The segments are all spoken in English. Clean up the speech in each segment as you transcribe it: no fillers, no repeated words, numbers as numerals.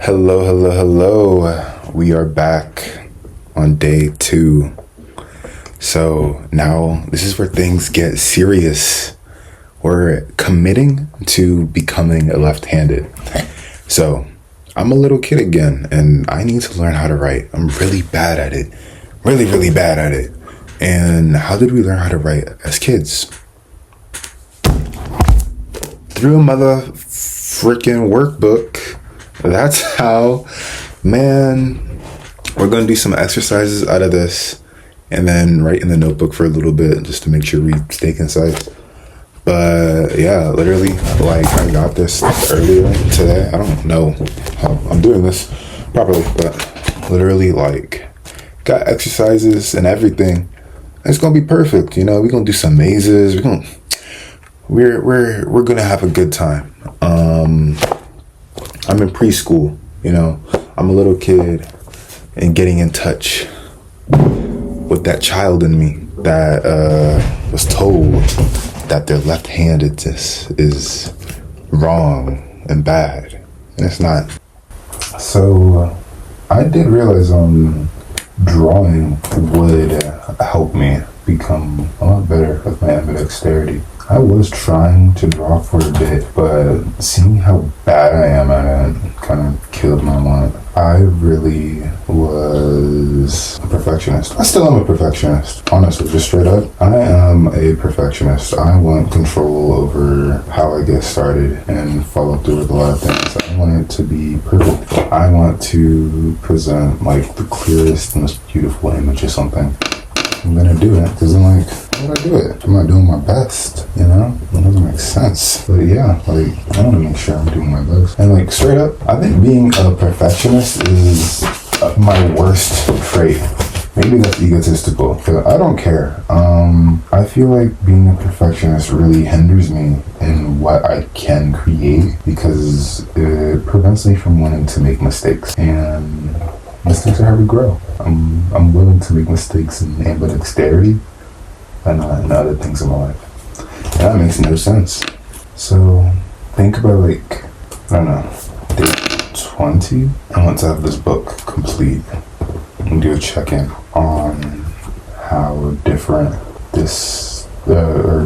Hello, hello, hello. We are back on day 2. So now this is where things get serious. We're committing to becoming left-handed. So I'm a little kid again, and I need to learn how to write. I'm really bad at it. Really, really bad at it. And how did we learn how to write as kids? Through a mother freaking workbook. That's how. Man, we're gonna do some exercises out of this and then write in the notebook for a little bit just to make sure we stay concise. But yeah, literally, like, I got this earlier today. I don't know how I'm doing this properly, but literally, like, got exercises and everything. It's gonna be perfect, we're gonna do some mazes. We're gonna have a good time. I'm in preschool, I'm a little kid and getting in touch with that child in me that was told that their left-handedness is wrong and bad, and it's not. So I did realize drawing would help me become a lot better with my ambidexterity. I was trying to draw for a bit, but seeing how bad I am at it kind of killed my mind. I really was a perfectionist. I still am a perfectionist. Honestly, just straight up, I am a perfectionist. I want control over how I get started and follow through with a lot of things. I want it to be perfect. I want to present like the clearest, most beautiful image of something. I'm gonna do it because I'm like, why would I do it? I'm not doing my best, It doesn't make sense. But yeah, like, I want to make sure I'm doing my best. And like, straight up, I think being a perfectionist is my worst trait. Maybe that's egotistical, but I don't care. I feel like being a perfectionist really hinders me in what I can create because it prevents me from wanting to make mistakes. And mistakes are how we grow. I'm willing to make mistakes in ambidexterity and not in other things in my life. And that makes no sense. So think about day 20. I want to have this book complete and do a check-in on how different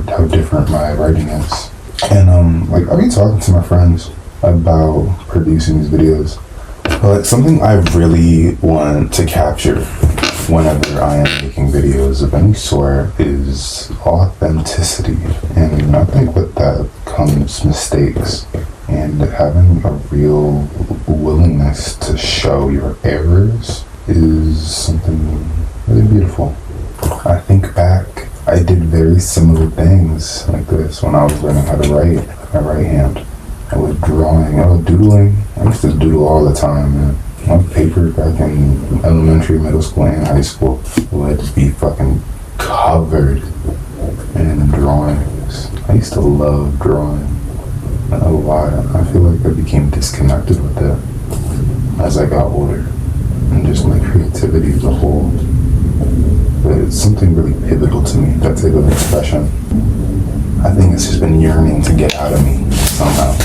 how different my writing is. And I've been talking to my friends about producing these videos. But something I really want to capture whenever I am making videos of any sort is authenticity. And I think with that comes mistakes. And having a real willingness to show your errors is something really beautiful. I think back, I did very similar things like this when I was learning how to write with my right hand. I was drawing, I was doodling. I used to doodle all the time, man. My paper back in elementary, middle school, and high school would be fucking covered in drawings. I used to love drawing a lot. I feel like I became disconnected with it as I got older, and just my creativity as a whole. But it's something really pivotal to me, that type of expression. I think it's just been yearning to get out of me somehow.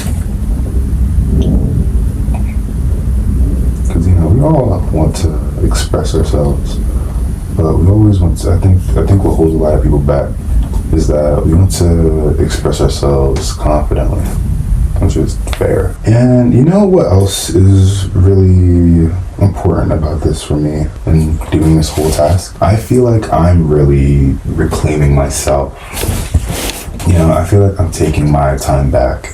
Because we all want to express ourselves, but we always want to. I think what holds a lot of people back is that we want to express ourselves confidently, which is fair. And you know what else is really important about this for me in doing this whole task? I feel like I'm really reclaiming myself. I feel like I'm taking my time back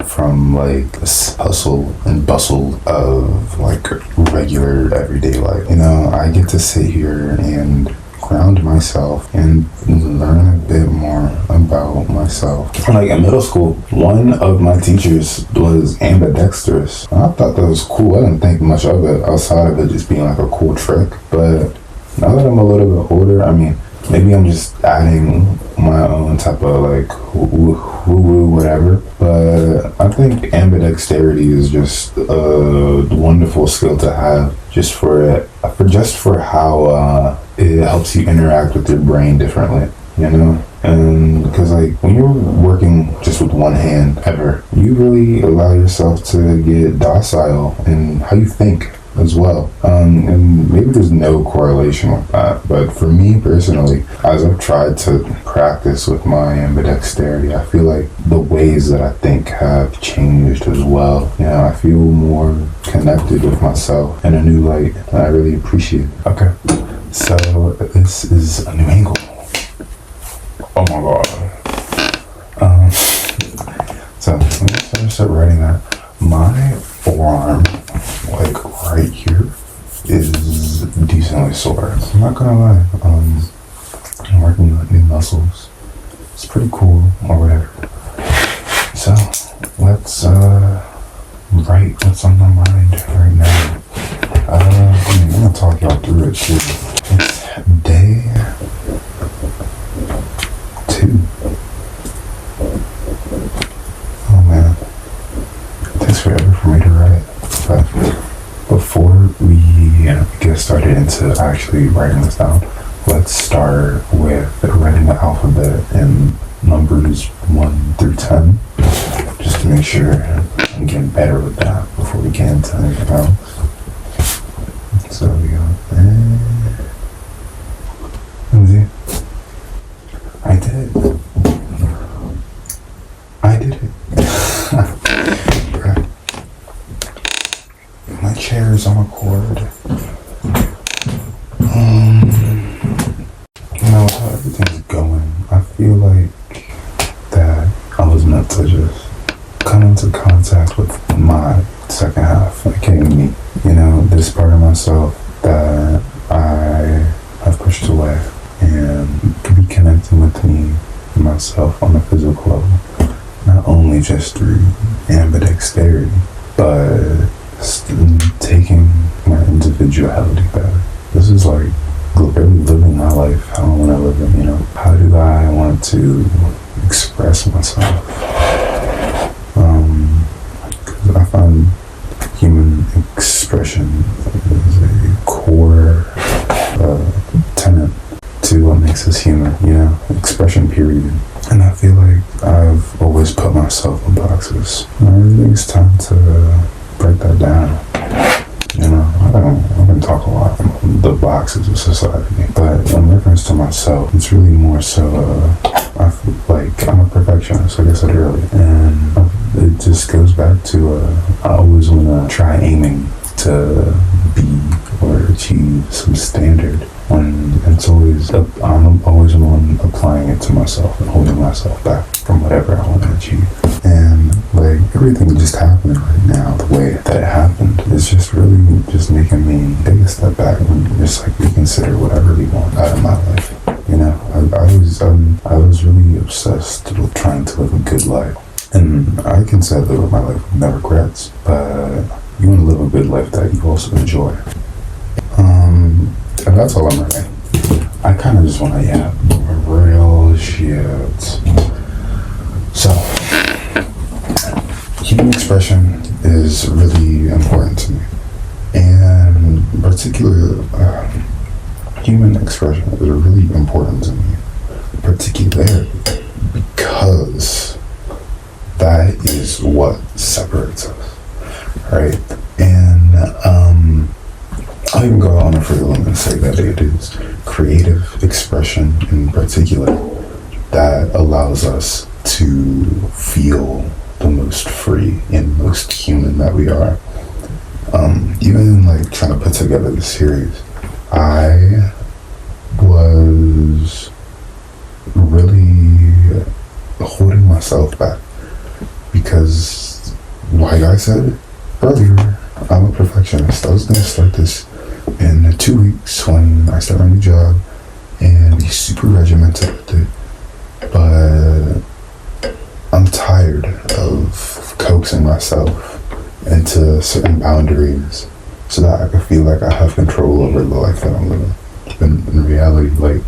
from this hustle and bustle of regular everyday life. I get to sit here and ground myself and learn a bit more about myself. Like in middle school, one of my teachers was ambidextrous. I thought that was cool. I didn't think much of it outside of it just being like a cool trick. But now that I'm a little bit older, maybe I'm just adding my own type of woo-woo whatever. But I think ambidexterity is just a wonderful skill to have just for how it helps you interact with your brain differently, and And because like when you're working just with one hand ever, you really allow yourself to get docile in how you think as well. And maybe there's no correlation with that, but for me personally, as I've tried to practice with my ambidexterity, I feel like the ways that I think have changed as well. You know, I feel more connected with myself in a new light, and I really appreciate it. Okay, so this is a new angle. Oh my god. So let me finish up writing that. My forearm, like right here, is decently sore. I'm not gonna lie. I'm working on new muscles. It's pretty cool, or whatever. So let's write what's on my mind right now. I'm gonna talk y'all through it too. It's day 2. Oh man, it takes forever for me to write. But before we get started into actually writing this down, let's start with writing the alphabet in numbers 1 through 10, just to make sure I'm getting better with that before we get into anything else. So we go there. I did it. I did it. My chair is on a cord. You know, how everything's going, I feel like that I was meant to just come into contact with my second half, aka me. You know, this part of myself that I have pushed away, and to be connecting with me and myself on a physical level, not only just through ambidexterity, but taking my individuality back. This is like really living my life how I want to live it, you know. How do I want to express myself? Because I find human expression is a core tenet to what makes us human, you know, expression period. And I feel like I've always put myself in boxes. And I really think it's time to break that down. You know, I can talk a lot about the boxes of society, but in reference to myself, it's really more so, I feel like I'm a perfectionist, like I said earlier, and it just goes back to, I always want to try aiming to be or achieve some standard, when it's always, I'm always the one applying it to myself and holding myself back from whatever I want to achieve. And like everything just happening right now, the way that it happened, is just really just making me take a step back and just like reconsider what I really want out of my life. You know, I was really obsessed with trying to live a good life, and I can say live my life with no regrets. But you want to live a good life that you also enjoy. And that's all I'm writing. I kind of just want to real shit. So, human expression is really important to me, and particularly human expression is really important to me, particularly because that is what separates us, right? And I'll even go on a further limit and say that it is creative expression in particular that allows us to feel the most free and most human that we are. Even like trying to put together the series, I was really holding myself back because, like I said earlier, I'm a perfectionist. I was going to start this in 2 weeks when I start my new job and be super regimented with it. But I'm tired of coaxing myself into certain boundaries so that I can feel like I have control over the life that I'm living. In reality, like,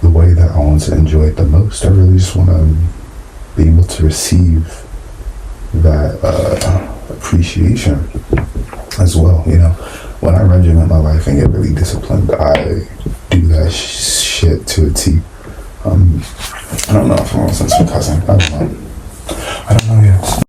the way that I want to enjoy it the most, I really just want to be able to receive that appreciation as well. You know, when I regiment my life and get really disciplined, I do that shit to a T. I don't know if I'm a cousin. I don't know. I don't know yet.